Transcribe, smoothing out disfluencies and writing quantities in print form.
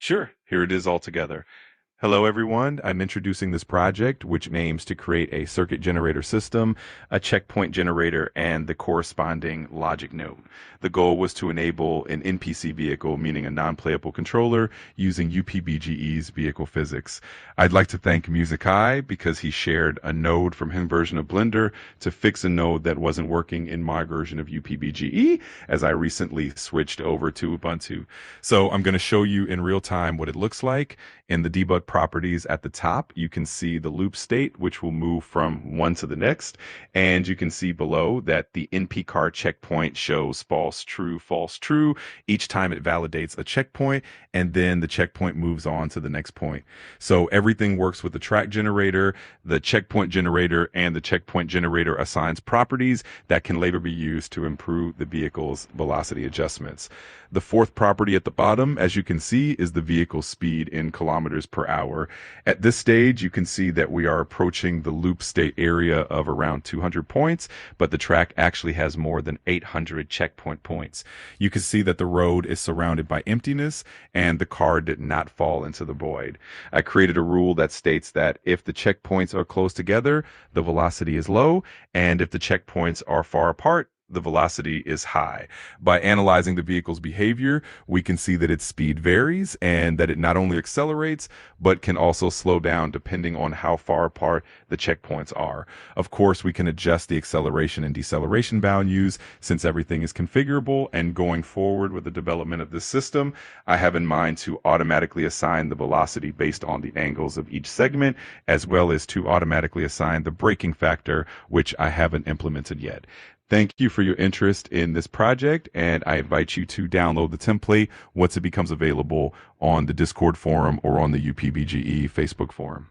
Sure, here it is all together. Hello, everyone. I'm introducing this project, which aims to create a circuit generator system, a checkpoint generator, and the corresponding logic node. The goal was to enable an NPC vehicle, meaning a non-playable controller, using UPBGE's vehicle physics. I'd like to thank MusiKai because he shared a node from his version of Blender to fix a node that wasn't working in my version of UPBGE, as I recently switched over to Ubuntu. So I'm going to show you in real time what it looks like. In the debug properties at the top, you can see the loop state, which will move from one to the next. And you can see below that the NP-car checkpoint shows false, true each time it validates a checkpoint, and then the checkpoint moves on to the next point. So everything works with the track generator, the checkpoint generator, and the checkpoint generator assigns properties that can later be used to improve the vehicle's velocity adjustments. The fourth property at the bottom, as you can see, is the vehicle speed in kilometers per hour. At this stage, you can see that we are approaching the loop state area of around 200 points, but the track actually has more than 800 checkpoint points. You can see that the road is surrounded by emptiness and the car did not fall into the void. I created a rule that states that if the checkpoints are close together, the velocity is low, and if the checkpoints are far apart, the velocity is high. By analyzing the vehicle's behavior, we can see that its speed varies and that it not only accelerates, but can also slow down depending on how far apart the checkpoints are. Of course, we can adjust the acceleration and deceleration values since everything is configurable, and going forward with the development of this system, I have in mind to automatically assign the velocity based on the angles of each segment, as well as to automatically assign the braking factor, which I haven't implemented yet. Thank you for your interest in this project, and I invite you to download the template once it becomes available on the Discord forum or on the UPBGE Facebook forum.